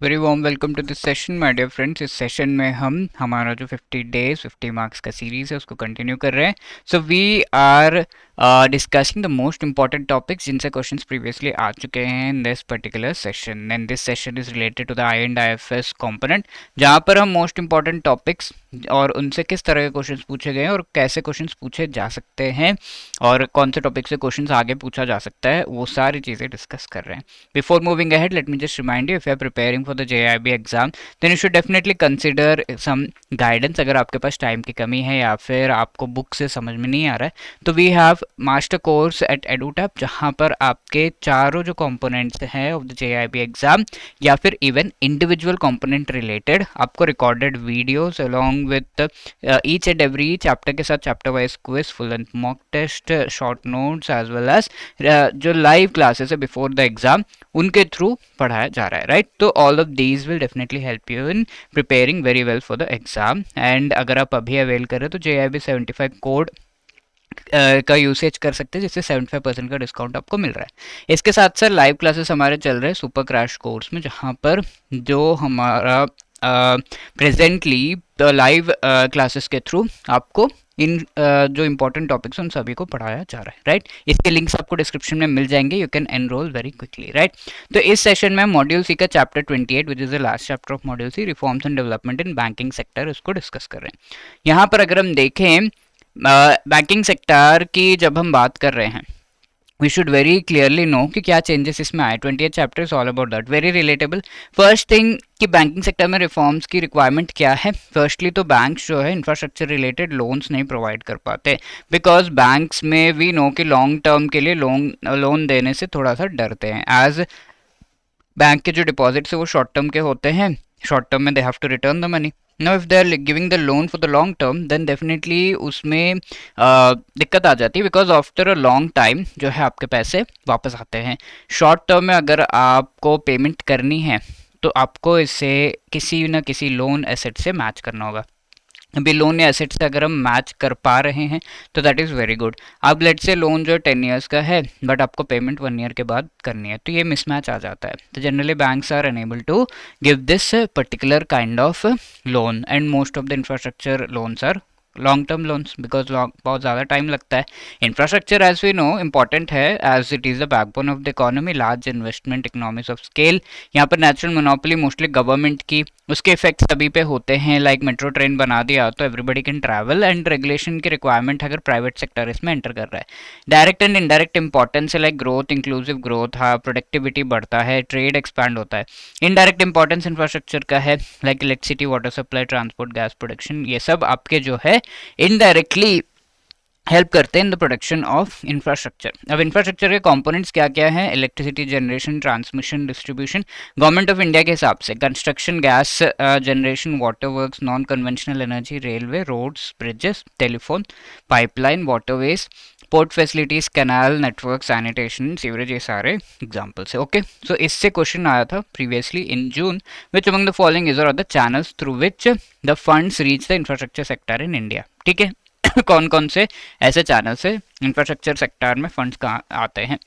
Very warm welcome to this session my dear friends. इस session में हम हमारा जो 50 डेज 50 मार्क्स का सीरीज है उसको कंटिन्यू कर रहे हैं। So we are discussing the most important topics जिनसे क्वेश्चंस प्रीवियसली आ चुके हैं in this particular session. And this session is related to the I and I F S component, जहाँ पर हम मोस्ट इंपॉर्टेंट टॉपिक्स और उनसे किस तरह के क्वेश्चंस पूछे गए हैं और कैसे क्वेश्चंस पूछे जा सकते हैं और कौन से टॉपिक से क्वेश्चंस आगे पूछा जा सकता है, वो सारी चीज़ें डिस्कस कर रहे हैं। Before moving ahead, let me just remind you, if you are preparing for the JIB exam, then you should definitely consider some guidance। अगर आपके पास टाइम की कमी है या फिर आपको बुक से समझ में नहीं आ रहा है, तो we have master course at Edutap, जहाँ पर आपके चारों जो कंपोनेंट्स हैं ऑफ द JIB एग्जाम या फिर इवन इंडिविजुअल कंपोनेंट रिलेटेड आपको recorded videos along with each and every chapter के साथ chapter wise quiz, full and mock test, short notes as well as जो लाइव क्लासेस है before the exam उनके through पढ़ाया जा रहा है, राइट। तो all of these will definitely help you in preparing very well for the exam. And अगर आप अभी अवेल करें तो JIB 75 कोड का यूसेज कर सकते हैं, जिससे 75% का डिस्काउंट आपको मिल रहा है। इसके साथ साथ लाइव क्लासेस हमारे चल रहे हैं सुपर क्रैश कोर्स में, जहाँ पर जो हमारा प्रेजेंटली लाइव क्लासेस के थ्रू आपको इन जो इंपॉर्टेंट टॉपिक्स उन सभी को पढ़ाया जा रहा है, राइट। इसके लिंक्स आपको डिस्क्रिप्शन में मिल जाएंगे, you can enrol very quickly, right. तो इस सेशन में मॉड्यूल सी का chapter 28 which is the last chapter of module C, reforms and development in banking sector, इसको डिस्कस कर रहे हैं। यहाँ पर अगर हम देखें बैंकिंग सेक्टर की जब हम बात कर रहे हैं, we should very clearly know कि क्या चेंजेस इसमें आए। 28 chapter is all about that, very relatable. First thing कि बैंकिंग सेक्टर में रिफॉर्म्स की रिक्वायरमेंट क्या है। फर्स्टली तो बैंक्स जो है इंफ्रास्ट्रक्चर रिलेटेड लोन्स नहीं प्रोवाइड कर पाते, बिकॉज बैंक्स में वी नो कि लॉन्ग टर्म के लिए लोन देने से थोड़ा सा डरते हैं, एज बैंक के जो डिपॉजिट्स है वो शॉर्ट टर्म के होते हैं, शॉर्ट टर्म में they have to return the money. Now if they are giving the loan for the long term, then definitely उसमें दिक्कत आ जाती है, because after a long time जो है आपके पैसे वापस आते हैं। शॉर्ट टर्म में अगर आपको पेमेंट करनी है तो आपको इसे किसी न किसी लोन एसेट से मैच करना होगा। अभी लोन या एसेट से अगर हम मैच कर पा रहे हैं तो दैट इज़ वेरी गुड। अब लेट से लोन जो 10 ईयर्स का है बट आपको पेमेंट 1 ईयर के बाद करनी है, तो ये मिसमैच आ जाता है। तो generally banks are unable to give this particular kind of loan, and most of the infrastructure loans are long term loans, because बहुत ज़्यादा टाइम लगता है। Infrastructure as we know important है, as it is the backbone of the economy, large investment, economies of scale. यहाँ पर natural monopoly mostly government की, उसके effect सभी पे होते हैं। लाइक मेट्रो ट्रेन बना दिया तो everybody can travel, and regulation की रिक्वायरमेंट अगर प्राइवेट सेक्टर इसमें एंटर कर रहा है। डायरेक्ट एंड इनडायरेक्ट इंपॉर्टेंस है, लाइक ग्रोथ, इंक्लूसिव ग्रोथ, हाँ, प्रोडक्टिविटी बढ़ता है, ट्रेड एक्सपैंड होता है। इनडायरेक्ट इंपॉर्टेंस इंफ्रास्ट्रक्चर का है, like electricity, water supply, transport, gas production, ये सब आपके जो है इनडायरेक्टली हेल्प करते हैं in the production of infrastructure. अब इंफ्रास्ट्रक्चर के कंपोनेंट्स क्या क्या हैं? Electricity generation, transmission, distribution. Government of India के हिसाब से construction, gas generation, water works, non conventional energy, railway, roads, bridges, telephone, pipeline, waterways, port facilities, canal network, sanitation, sewerage, ये सारे एग्जाम्पल्स है। ओके, सो इससे क्वेश्चन आया था previously in June, which among the following is are the channels through which the funds reach the infrastructure sector in India. ठीक है, कौन कौन से ऐसे चैनल से इंफ्रास्ट्रक्चर सेक्टर में फंड्स कहाँ आते हैं?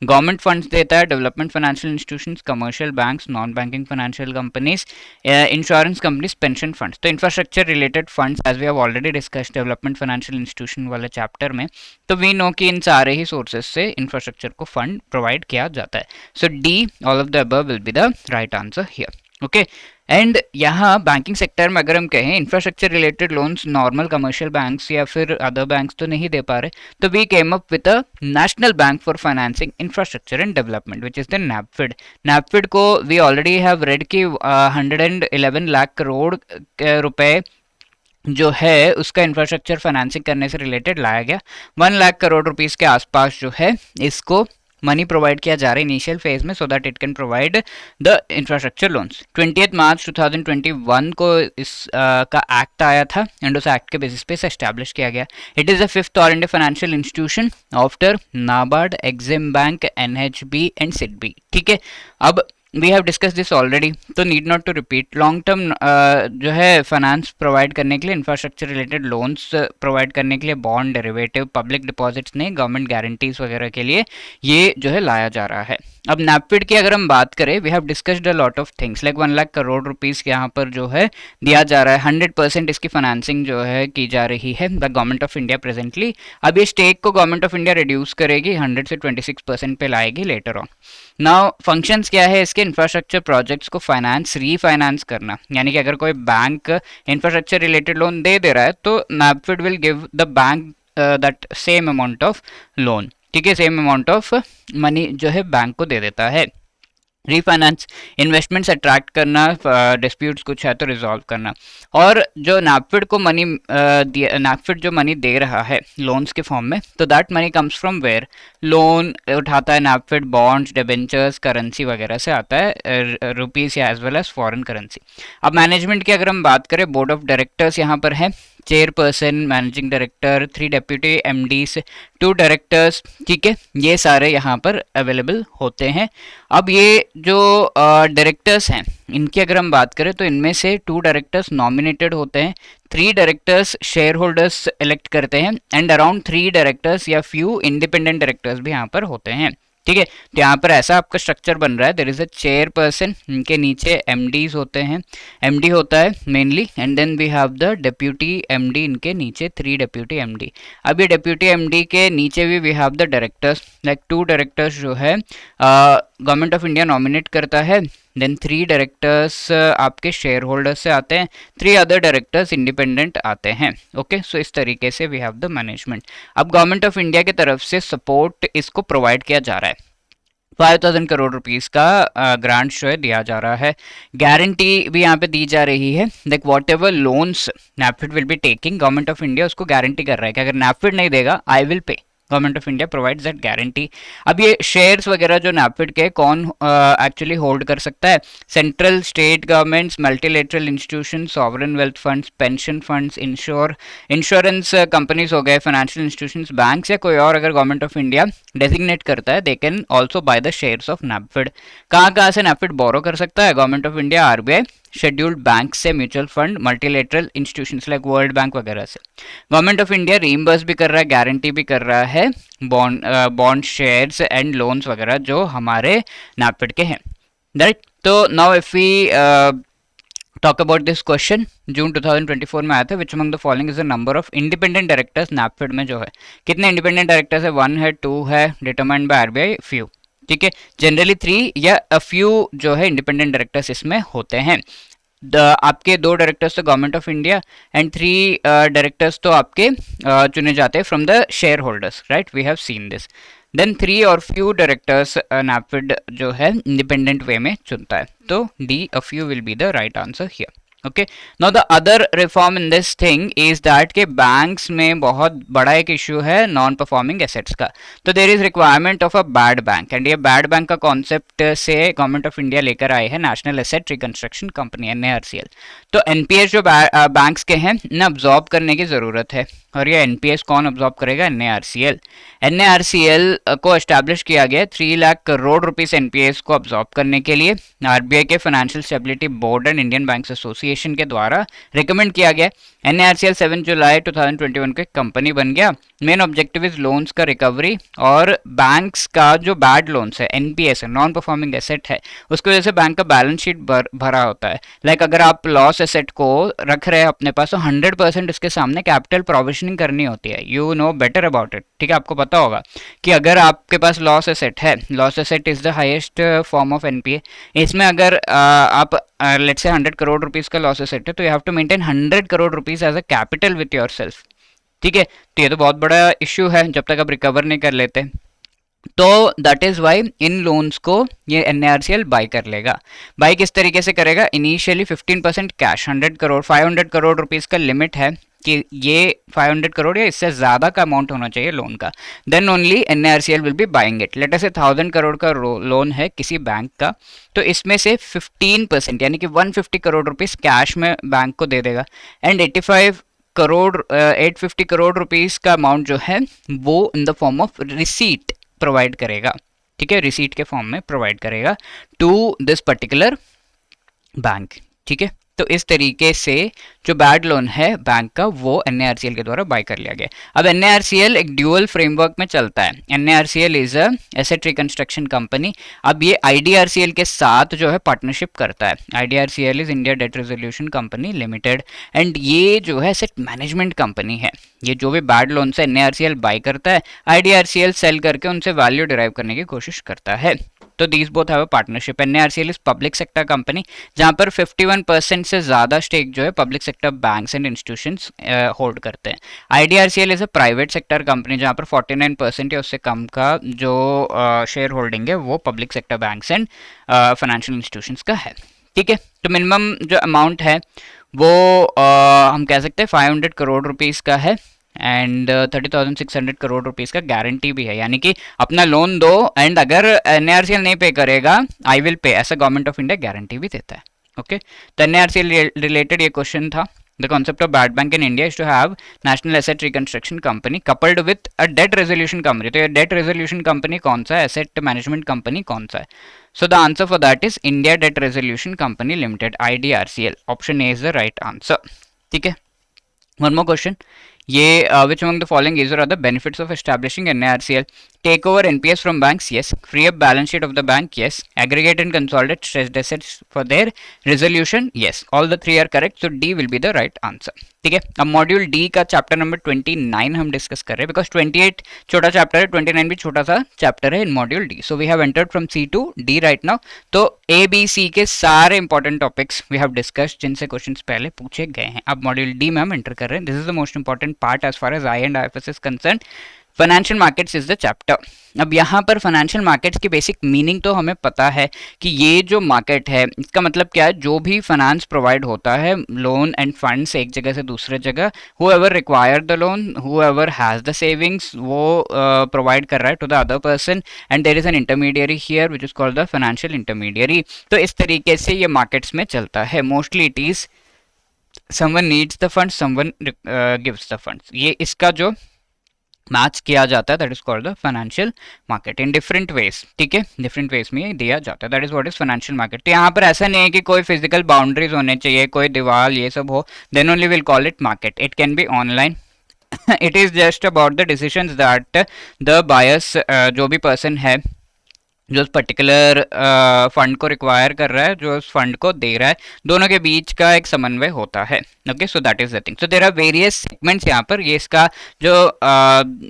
गवर्नमेंट फंड्स देता है, development financial institutions, commercial banks, non banking financial companies, insurance companies, pension funds. तो infrastructure related funds as we have already discussed development financial institution वाले चैप्टर में, तो वी नो कि इन सारे ही सोर्सेज से इंफ्रास्ट्रक्चर को फंड प्रोवाइड किया जाता है। So D, all of the above will be the right answer here. Okay, and यहाँ बैंकिंग सेक्टर में अगर हम कहें infrastructure related loans normal commercial banks या फिर अदर बैंक्स तो नहीं दे पा रहे, तो we came up with a national bank for financing infrastructure and development which is the NaBFID. NaBFID को वी ऑलरेडी हैव रेड कि 111 लाख करोड़ रुपए जो है उसका इंफ्रास्ट्रक्चर फाइनेंसिंग करने से रिलेटेड लाया गया। 1 लाख करोड़ रुपीस के आसपास जो है इसको मनी प्रोवाइड किया जा रहा है इनिशियल फेज में, so that it can provide the infrastructure loans. 20 मार्च 2021 को इस का एक्ट आया था, एंड उस एक्ट के बेसिस पे इसे एस्टैब्लिश किया गया। It is the fifth all India financial institution after NABARD, EXIM Bank, NHB and SIDBI. ठीक है, अब we have discuss this already तो need not to repeat. Long term जो है फाइनेंस प्रोवाइड करने के लिए, इंफ्रास्ट्रक्चर रिलेटेड लोन्स प्रोवाइड करने के लिए बॉन्ड, डेरिवेटिव, पब्लिक डिपॉजिट्स नहीं, गवर्नमेंट गारंटीज वगैरह के लिए ये जो है लाया जा रहा है। अब नैपफिड की अगर हम बात करें, we have discussed a lot of things, like 1 lakh crore rupees यहाँ पर जो है दिया जा रहा है। 100% इसकी फाइनेंसिंग जो है की जा रही है the government of India presently. अब ये स्टेक को गवर्नमेंट ऑफ इंडिया रिड्यूस करेगी, 100 से 26% पे लाएगी लेटर ऑन। नाउ फंक्शंस क्या है इसके, इंफ्रास्ट्रक्चर प्रोजेक्ट्स को फाइनेंस, रीफाइनेंस करना, यानी कि अगर कोई बैंक इंफ्रास्ट्रक्चर रिलेटेड लोन दे रहा है तो NaBFID will give the bank that same amount of loan, ठीक है, सेम अमाउंट ऑफ मनी जो है बैंक को दे देता है। रीफाइनेंस, इन्वेस्टमेंट्स अट्रैक्ट करना, डिस्प्यूट्स कुछ है तो रिजॉल्व करना। और जो नैपफिड को मनी नैपफिड जो मनी दे रहा है लोन्स के फॉर्म में, तो that money comes from where, loan उठाता है नैपफिड बॉन्ड्स, डिबेंचर्स, करेंसी वगैरह से आता है, रुपीस या as well as foreign currency. अब मैनेजमेंट की अगर हम बात करें, बोर्ड ऑफ डायरेक्टर्स यहाँ पर है, chairperson, managing director, 3 deputy MDs, 2 directors, ठीक है, ये सारे यहाँ पर अवेलेबल होते हैं। अब ये जो डायरेक्टर्स हैं इनकी अगर हम बात करें तो इनमें से 2 डायरेक्टर्स नॉमिनेटेड होते हैं, 3 डायरेक्टर्स शेयर होल्डर्स इलेक्ट करते हैं, एंड अराउंड 3 डायरेक्टर्स या फ्यू इंडिपेंडेंट डायरेक्टर्स भी यहाँ पर होते हैं, ठीक है। तो यहाँ पर ऐसा आपका स्ट्रक्चर बन रहा है, देयर इज अ चेयरपर्सन, इनके नीचे एमडीज होते हैं, एमडी होता है mainly, and then we have the deputy MD, इनके नीचे 3 डेप्यूटी एमडी। अब ये डेप्यूटी एमडी के नीचे भी we have the directors, like 2 directors जो है गवर्नमेंट ऑफ इंडिया नॉमिनेट करता है, देन 3 डायरेक्टर्स आपके शेयर होल्डर्स से आते हैं, 3 अदर डायरेक्टर्स इंडिपेंडेंट आते हैं, ओके। सो इस तरीके से वी हैव द मैनेजमेंट। अब गवर्नमेंट ऑफ इंडिया की तरफ से सपोर्ट इसको प्रोवाइड किया जा रहा है, 5000 करोड़ रुपीस का ग्रांट जो है दिया जा रहा है। गारंटी भी यहाँ पे दी जा रही है, like what ever loans NaBFID will be taking, government of India उसको गारंटी कर रहा है कि अगर नैपफिड नहीं देगा I will pay, government of India provides that guarantee. अब ये शेयर्स वगैरह जो नैपफिड के कौन एक्चुअली होल्ड कर सकता है, central state governments, multilateral institution, sovereign wealth funds, pension funds, insurance companies हो गए, फाइनेंशियल इंस्टीट्यूशंस, बैंक्स या कोई और अगर गवर्नमेंट ऑफ इंडिया डेजिग्नेट करता है, they can also buy the shares of NaBFID. कहाँ से नैपफिड बोरो कर सकता है, government of India, RBI, scheduled bank से, mutual fund, multilateral institutions like World Bank वगैरह से। गवर्नमेंट ऑफ इंडिया रीइंबर्स भी कर रहा है, गारंटी भी कर रहा है बॉन्ड शेयर्स एंड लोन्स वगैरह जो हमारे नैपफिड के हैं, राइट। तो now if we talk about this question, जून 2024 में आया था, which among the following is the number of independent directors NaBFID में जो है, कितने इंडिपेंडेंट डायरेक्टर्स है, 1 है, 2 है, डिटरमाइंड बाय आरबीआई, फ्यू, ठीक है। जनरली 3 या अ फ्यू जो है इंडिपेंडेंट डायरेक्टर्स इसमें होते हैं। आपके 2 डायरेक्टर्स तो government of India and 3 directors तो आपके चुने जाते हैं from the share holders, right, we have seen this. Then 3 और फ्यू डायरेक्टर्स नैपफिड जो है इंडिपेंडेंट वे में चुनता है, तो D a few will be the right answer here, okay. Now the other reform in this thing is that के banks में बहुत बड़ा एक इश्यू है नॉन परफॉर्मिंग एसेट्स का, तो there is requirement of a bad bank, and ये bad bank का कॉन्सेप्ट से गवर्नमेंट ऑफ इंडिया लेकर आए हैं national asset reconstruction company, NARCL। तो एनपीएस जो बैंक्स के हैं इन्हें अब्जॉर्ब करने की जरूरत है, और ये एनपीएस कौन अब्जॉर्ब करेगा, NARCL। NARCL को एस्टैब्लिश किया गया 3 लाख करोड़ रुपीस एनपीएस को अब्जॉर्ब करने के लिए, आरबीआई के financial stability board and Indian banks association के द्वारा रिकमेंड किया गया। NARCL 7 जुलाई 2021 को एक कंपनी बन गया। मेन ऑब्जेक्टिव इज लोन्स का रिकवरी, और बैंक्स का जो बैड लोन्स है, एनपीएस है, नॉन परफॉर्मिंग एसेट है, उसकी वजह से बैंक का बैलेंस शीट भरा होता है। लाइक अगर आप लॉस एसेट को रख रहे हैं अपने पास, तो 100% उसके सामने कैपिटल प्रोविजनिंग करनी होती है, you know better about it, ठीक है। आपको पता होगा कि अगर आपके पास लॉस एसेट है, loss asset is the highest form of NPA, इसमें अगर आप लेट्स से 100 करोड़ रुपीस का लॉस एसेट है, तो you have to maintain 100 crore rupees as a capital with yourself, ठीक है। तो ये तो बहुत बड़ा इश्यू है जब तक आप रिकवर नहीं कर लेते, तो दैट इज वाई इन लोन्स को ये NARCL बाई कर लेगा। बाई किस तरीके से करेगा, initially 15% cash, 100 crore 500 crore rupees का लिमिट है कि ये 500 करोड़ या इससे ज़्यादा का अमाउंट होना चाहिए लोन का, then only NARCL will be buying it. Let us say 1000 crore का लोन है किसी बैंक का, तो इसमें से 15% यानी कि 150 करोड़ रुपीस कैश में बैंक को दे देगा, एंड 850 करोड़ रुपीस का अमाउंट जो है वो in the form of receipt provide करेगा, ठीक है, रिसीट के फॉर्म में प्रोवाइड करेगा टू दिस पर्टिकुलर बैंक। ठीक है, तो इस तरीके से जो बैड लोन है बैंक का वो NARCL के द्वारा बाय कर लिया गया। अब NARCL एक ड्यूअल फ्रेमवर्क में चलता है। NARCL is a asset reconstruction company. अब ये IDRCL के साथ जो है पार्टनरशिप करता है। IDRCL is India debt resolution company limited and ये जो है एसेट मैनेजमेंट कंपनी है। ये जो भी बैड लोन से NARCL बाय करता है, IDRCL सेल करके उनसे वैल्यू डिराइव करने की कोशिश करता है। तो these both have a partnership. NARCL is public sector company जहां पर 51% से ज्यादा स्टेक जो है public sector banks and institutions hold करते हैं। IDRCL is a private sector company जहां पर 49% या उससे कम का जो शेयर होल्डिंग है वो public sector banks and financial institutions का है। ठीक है, तो मिनिमम जो अमाउंट है वो हम कह सकते हैं 500 करोड़ रुपीस का है एंड 30,600 करोड़ रुपीस का गारंटी भी है, यानी कि अपना लोन दो एंड अगर NARCL नहीं पे करेगा आई विल पे, ऐसा गवर्नमेंट ऑफ इंडिया गारंटी भी देता है। ओके, तो NARCL रिलेटेड ये क्वेश्चन था। The concept of bad bank in India is to have national asset reconstruction company coupled with a debt resolution company. तो ये debt resolution company कौन सा है, asset management company कौन सा है? So the answer for that is India Debt Resolution Company Limited, IDRCL. Option A is the right answer. ठीक है, one more question. ये which among the following is or are the benefits of establishing NARCL? Take over NPS from banks, yes. Free up balance sheet of the bank, yes. Aggregate and consolidate stressed assets for their resolution, yes. All the three are correct, so D will be the right answer. ठीक है, अब module D का chapter number 29 हम discuss कर रहे हैं because 28 छोटा chapter है, 29 भी छोटा सा चैप्टर है in module D. So we have entered from C to D right now. तो ए बी सी के सारे important topics we have discussed जिनसे क्वेश्चंस पहले पूछे गए हैं। अब मॉड्यूल डी में हम एंटर कर रहे हैं। This is the most important part as far as I and IFS is concern. Financial markets is the chapter. अब यहाँ पर फाइनेंशियल मार्केट्स की बेसिक मीनिंग तो हमें पता है कि ये जो मार्केट है इसका मतलब क्या है, जो भी फाइनेंस प्रोवाइड होता है, लोन एंड फंड्स एक जगह से दूसरे जगह, whoever require the loan, whoever has the savings, वो प्रोवाइड कर रहा है to the other person and there is an intermediary here which is called the financial intermediary. तो इस तरीके से ये मार्केट्स में चलता है। Mostly it is someone needs the funds, someone gives the funds। ये इसका जो मैच किया जाता है that is called the financial market in different ways. ठीक है, डिफरेंट वेज में दिया जाता है, that is what is financial market. तो यहाँ पर ऐसा नहीं है कि कोई फिजिकल बाउंड्रीज होने चाहिए, कोई दीवार ये सब हो, then only will call it market. It can be online. It is just about the decisions that the buyers, जो भी पर्सन है जो उस पर्टिकुलर फंड को रिक्वायर कर रहा है, जो उस फंड को दे रहा है, दोनों के बीच का एक समन्वय होता है। Okay, so that is the thing. So there are various segments यहाँ पर। ये इसका जो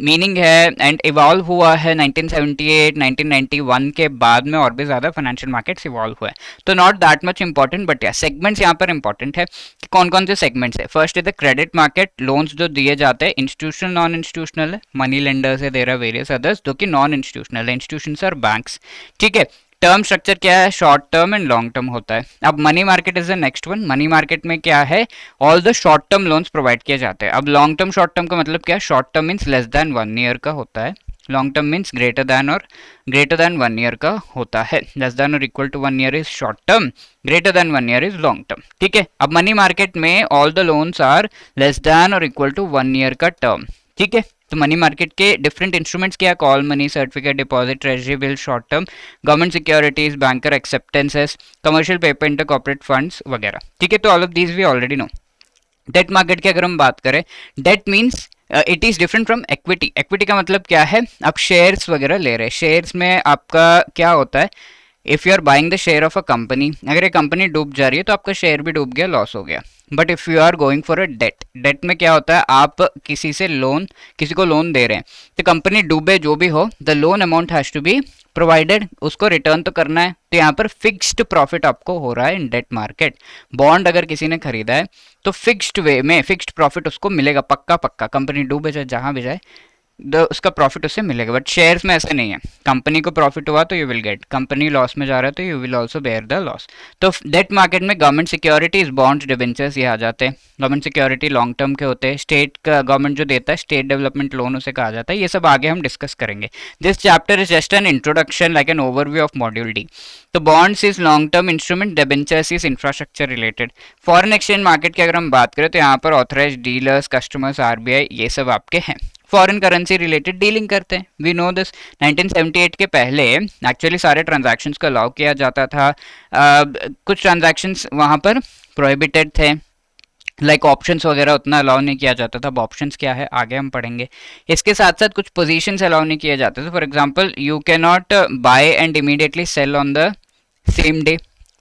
मीनिंग है एंड इवॉल्व हुआ है 1978 1991 के बाद में, और भी ज़्यादा फाइनेंशियल मार्केट्स इवॉल्व हुए हैं। तो not that much important, but या सेगमेंट्स यहाँ पर इंपॉर्टेंट है कि कौन कौन से सेगमेंट्स है। First is the credit market, loans जो दिए जाते हैं, इंस्टीट्यूशनल नॉन इंस्टीट्यूशनल है, मनी लेंडर्स है, देयर आर वेरियस अदर्स जो कि नॉन इंस्टीट्यूशनल है, इंस्टीट्यूशंस और बैंक्स। ठीक है, टर्म स्ट्रक्चर क्या है, short term and long term होता है। अब money market is the next one. Money market में क्या है, all the short term loans provide किए जाते हैं। अब लॉन्ग टर्म शॉर्ट टर्म का मतलब क्या है, short term means less than 1 year का होता है, long term means greater than 1 year का होता है। लेस देन और equal to 1 year is short term, greater than 1 year is long term. ठीक है, अब मनी मार्केट में all the loans are less than और इक्वल टू 1 ईयर का टर्म। ठीक है, तो मनी मार्केट के डिफरेंट इंस्ट्रूमेंट्स क्या है, call money, certificate, deposit, treasury bill, short term, government securities, banker acceptances, commercial paper, inter corporate funds वगैरह। ठीक है, तो all of these we already know. Debt market की अगर हम बात करें, debt means it is different from equity. Equity का मतलब क्या है, आप शेयर्स वगैरह ले रहे हैं। शेयर्स में आपका क्या होता है, if you are buying the share of a company, अगर ये कंपनी डूब जा रही है तो आपका शेयर भी डूब गया, लॉस हो गया। But if you are going for a debt, debt में क्या होता है, आप किसी को लोन दे रहे हैं, तो कंपनी डूबे जो भी हो, the loan amount has to be provided, उसको रिटर्न तो करना है। तो यहाँ पर फिक्स्ड प्रॉफिट आपको हो रहा है इन डेट मार्केट। बॉन्ड अगर किसी ने खरीदा है तो फिक्स्ड वे में फिक्स्ड प्रॉफिट उसको मिलेगा, पक्का पक्का, कंपनी डूबे जाए जहाँ भी जाए उसका प्रॉफिट उससे मिलेगा। बट शेयर्स में ऐसा नहीं है, कंपनी को प्रॉफिट हुआ तो you will get, company loss में जा रहा है तो you will also bear the loss. तो डेट मार्केट में गवर्नमेंट सिक्योरिटीज, बॉन्ड्स, डिबेंचर्स ये आ जाते हैं। गवर्नमेंट सिक्योरिटी लॉन्ग टर्म के होते हैं, स्टेट का गवर्नमेंट जो देता है स्टेट डेवलपमेंट लोन उसे कहा जाता है। ये सब आगे हम डिस्कस करेंगे। This chapter is just an introduction like an overview of module D. तो bonds is long term instrument, debentures is infrastructure related. Foreign exchange market की अगर हम बात करें तो यहाँ पर ऑथराइज डीलर्स, कस्टमर्स, RBI ये सब आपके हैं। फॉरेन करेंसी रिलेटेड डीलिंग करते हैं, वी नो दिस। 1978 के पहले एक्चुअली सारे ट्रांजैक्शंस को अलाउ किया जाता था, कुछ ट्रांजैक्शंस वहाँ पर प्रोहिबिटेड थे, लाइक ऑप्शंस वगैरह उतना अलाउ नहीं किया जाता था। अब ऑप्शंस क्या है आगे हम पढ़ेंगे। इसके साथ साथ कुछ पोजीशंस अलाउ नहीं किए जाते थे। For example you can not buy and immediately sell on the same day,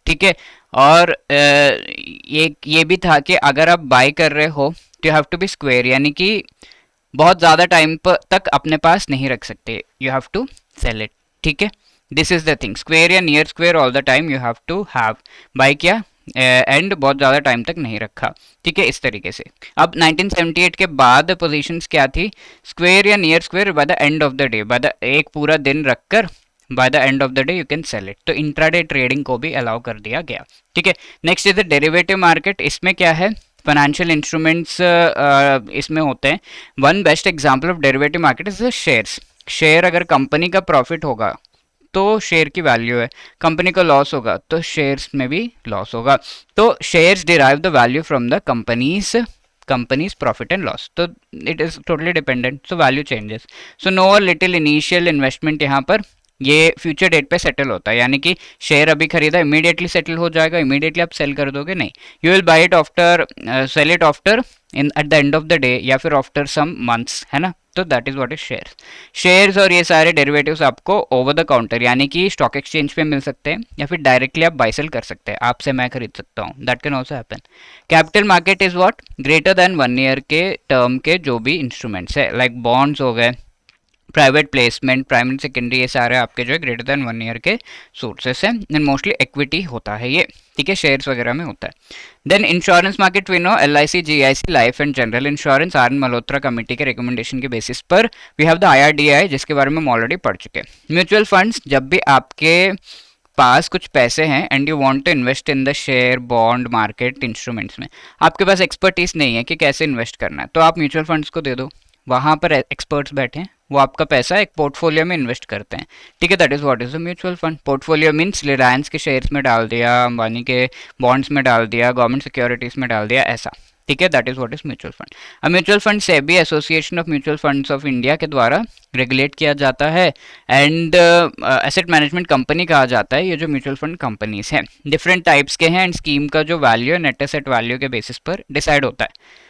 ठीक है। और ये भी था कि अगर आप बाय कर रहे हो तो you have to be square, यानी कि बहुत ज़्यादा टाइम तक अपने पास नहीं रख सकते, you have to sell it, ठीक है। This is the thing, square या near square all the time you have to have, buy किया एंड बहुत ज़्यादा टाइम तक नहीं रखा, ठीक है, इस तरीके से। अब 1978 के बाद पोजीशंस क्या थी, स्क्वेयर या near square by the end of the day, by the एक पूरा दिन रखकर by the end of the day you can sell it, तो इंट्राडे ट्रेडिंग को भी अलाउ कर दिया गया, ठीक है। Next is the derivative market. इसमें क्या है, फाइनेंशियल इंस्ट्रूमेंट्स इसमें होते हैं। One best example of derivative market is the shares. Share अगर कंपनी का प्रॉफिट होगा तो शेयर की वैल्यू है, कंपनी को लॉस होगा तो शेयर्स में भी लॉस होगा, तो shares derive the value from the companies profit and loss, तो it is totally dependent, so value changes. So no और लिटिल इनिशियल इन्वेस्टमेंट यहाँ पर ये फ्यूचर डेट पे सेटल होता है, यानी कि शेयर अभी खरीदा इमीडिएटली सेटल हो जाएगा, इमीडिएटली आप सेल कर दोगे नहीं, you will buy it after, sell it after in at the end of the day या फिर आफ्टर सम मंथ्स, है ना। तो that is what is shares. Shares और ये सारे डेरिवेटिव्स आपको ओवर द काउंटर यानी कि स्टॉक एक्सचेंज पे मिल सकते हैं या फिर डायरेक्टली आप बाय सेल कर सकते हैं, आपसे मैं खरीद सकता हूँ, that can also happen. Capital market is what, greater than 1 year के टर्म के जो भी इंस्ट्रूमेंट्स है, लाइक बॉन्ड्स हो गए, प्राइवेट प्लेसमेंट, प्राइमरी सेकेंडरी, ये सारे आपके जो है ग्रेटर देन 1 ईयर के सोर्सेस हैं, एंड मोस्टली इक्विटी होता है ये, ठीक है, शेयर्स वगैरह में होता है। Then insurance market we know, LIC, GIC, life and general insurance, R N Malhotra committee के रिकमेंडेशन के बेसिस पर वी हैव द IRDAI, जिसके बारे में हम ऑलरेडी पढ़ चुके हैं। म्यूचुअल फंड्स, जब भी आपके पास कुछ पैसे हैं and you want to invest in the share bond market instruments में, आपके पास एक्सपर्टीज नहीं है कि कैसे इन्वेस्ट करना है, तो आप म्यूचुअल फंड्स को दे दो, वहाँ पर एक्सपर्ट्स बैठे हैं, वो आपका पैसा एक पोर्टफोलियो में इन्वेस्ट करते हैं, ठीक है। That is what is a mutual fund. Portfolio means Reliance के शेयर्स में डाल दिया, अंबानी के बॉन्ड्स में डाल दिया, गवर्नमेंट सिक्योरिटीज में डाल दिया, ऐसा, ठीक है। That is what is mutual fund. अब mutual fund SEBI, association of mutual funds of India के द्वारा रेगुलेट किया जाता है, एंड एसेट मैनेजमेंट कंपनी कहा जाता है ये जो म्यूचुअल फंड कंपनीज हैं। डिफरेंट टाइप्स के हैं एंड स्कीम का जो वैल्यू है नेट एसेट वैल्यू के बेसिस पर डिसाइड होता है।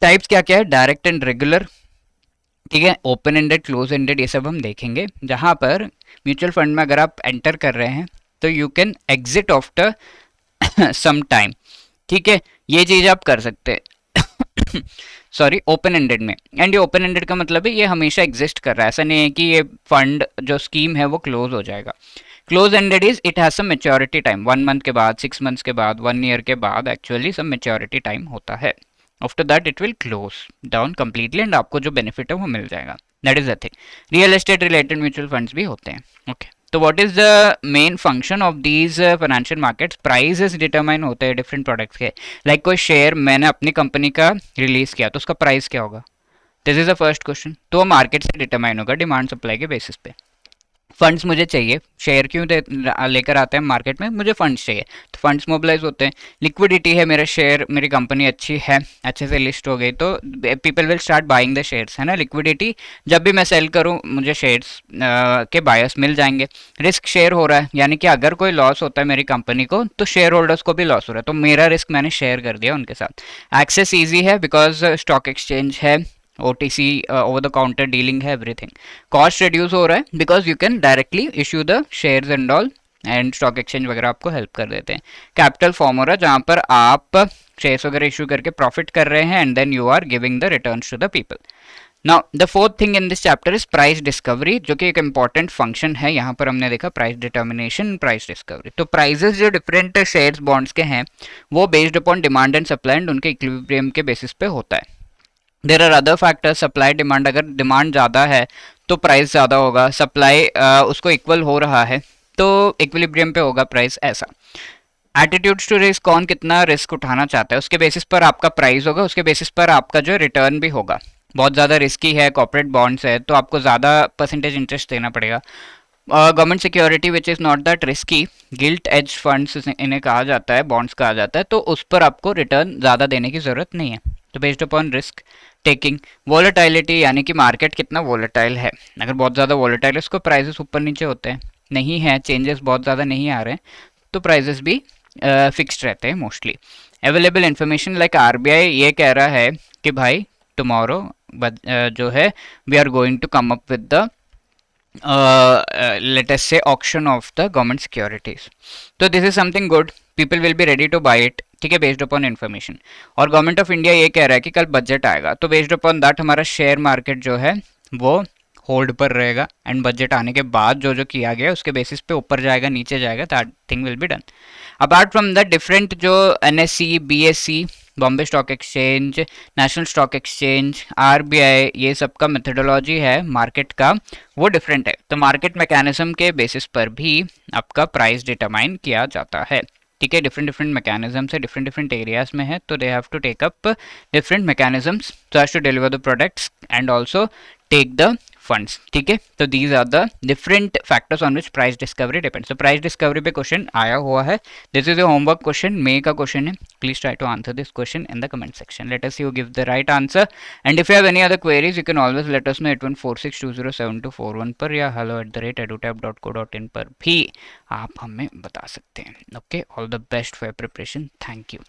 टाइप्स क्या क्या है, डायरेक्ट एंड रेगुलर, ठीक है, ओपन एंडेड, क्लोज एंडेड, ये सब हम देखेंगे। जहां पर म्यूचुअल फंड में अगर आप एंटर कर रहे हैं तो you can exit after some time, ठीक है, ये चीज आप कर सकते हैं सॉरी, ओपन एंडेड में। एंड ये ओपन एंडेड का मतलब है ये हमेशा एग्जिस्ट कर रहा है, ऐसा नहीं है कि ये फंड जो स्कीम है वो क्लोज हो जाएगा। Close ended is it has some maturity time, 1 month के बाद, 6 मंथ्स के बाद, 1 ईयर के बाद एक्चुअली सम मेच्योरिटी टाइम होता है। After that it will close down completely and आपको जो बेनिफिट है वो मिल जाएगा, that is the thing. Real estate related mutual funds भी होते हैं, ओके। तो what is the main function of these financial markets, prices determine होते हैं डिफरेंट प्रोडक्ट्स के, लाइक कोई शेयर मैंने अपनी कंपनी का रिलीज किया तो उसका प्राइस क्या होगा, this is the first question, तो मार्केट से डिटरमाइन होगा डिमांड सप्लाई के बेसिस पे। फंड्स मुझे चाहिए, शेयर क्यों लेकर आते हैं मार्केट में, मुझे फंड्स चाहिए, तो फंड्स मोबिलाइज होते हैं। लिक्विडिटी है, मेरा शेयर, मेरी कंपनी अच्छी है, अच्छे से लिस्ट हो गई तो people will start buying the shares, है ना। लिक्विडिटी, जब भी मैं सेल करूं मुझे शेयर्स के बायर्स मिल जाएंगे। रिस्क शेयर हो रहा है, यानी कि अगर कोई लॉस होता है मेरी कंपनी को तो शेयर होल्डर्स को भी लॉस हो रहा है, तो मेरा रिस्क मैंने शेयर कर दिया उनके साथ। एक्सेस ईजी है बिकॉज स्टॉक एक्सचेंज है, OTC over the counter dealing है, एवरीथिंग। कॉस्ट रिड्यूस हो रहा है because you can directly issue the shares and all, and stock exchange वगैरह आपको हेल्प कर देते हैं। कैपिटल फॉर्म हो रहा है जहाँ पर आप शेयर्स वगैरह इशू करके प्रॉफिट कर रहे हैं and then you are giving the returns to the people. Now the fourth thing in this chapter is price discovery, जो कि एक इंपॉर्टेंट फंक्शन है। यहाँ पर हमने देखा प्राइस डिटर्मिनेशन, प्राइस डिस्कवरी। तो प्राइजेस जो डिफरेंट शेयर्स बॉन्ड्स के हैं वो based upon demand and supply and उनके इक्विलिब्रियम के बेसिस पे होता है। There are other factors, supply demand, अगर डिमांड ज़्यादा है तो प्राइस ज़्यादा होगा, सप्लाई उसको इक्वल हो रहा है तो इक्विलिब्रियम पे होगा प्राइस, ऐसा। एटीट्यूड्स टू रिस्क, कौन कितना रिस्क उठाना चाहता है उसके बेसिस पर आपका प्राइस होगा, उसके बेसिस पर आपका जो रिटर्न भी होगा। बहुत ज़्यादा रिस्की है, कॉर्पोरेट बॉन्ड्स है तो आपको ज़्यादा परसेंटेज इंटरेस्ट देना पड़ेगा। Government security which is not that risky, gilt edge funds इन्हें कहा जाता है, बॉन्ड्स कहा जाता है, तो उस पर आपको रिटर्न ज़्यादा देने की ज़रूरत नहीं है, तो based upon risk taking, volatility यानी कि मार्केट कितना वॉलेटाइल है, अगर बहुत ज़्यादा वॉलेटाइल है उसको प्राइसेस ऊपर नीचे होते हैं, नहीं है चेंजेस बहुत ज़्यादा नहीं आ रहे हैं तो प्राइसेस भी फिक्स्ड रहते हैं mostly. Available information like RBI ये कह रहा है कि भाई टुमारो जो है we are going to come up with the let us say auction of the government securities, तो this is something good, people will be ready to buy it, ठीक है, बेस्ड अपॉन इन्फॉर्मेशन। और government of India ये कह रहा है कि कल बजट आएगा, तो बेस्ड अपॉन दैट हमारा शेयर मार्केट जो है वो होल्ड पर रहेगा एंड बजट आने के बाद जो जो किया गया उसके बेसिस पे ऊपर जाएगा नीचे जाएगा, that thing will be done. Apart from the different जो NSC BSC Bombay stock exchange national stock exchange RBI ये सब का मेथडोलॉजी है मार्केट का वो डिफरेंट है, तो मार्केट मैकेनिज्म के बेसिस पर भी आपका प्राइस डिटरमाइन किया जाता है, ठीक है, डिफरेंट डिफरेंट मैकेनिज्म से डिफरेंट डिफरेंट एरियाज में है, तो they have to take up different mechanisms so as to deliver the products and also take the funds, ठीक है, तो these are the different factors on which price discovery depends. तो price discovery पे question आया हुआ है, this is a homework question, May का question है, please try to answer this question in the comment section, let us you give the right answer and if you have any other queries you can always let us know 8146207241 पर या hello@edutap.co.in पर भी आप हमें बता सकते हैं। Okay, all the best for preparation, thank you.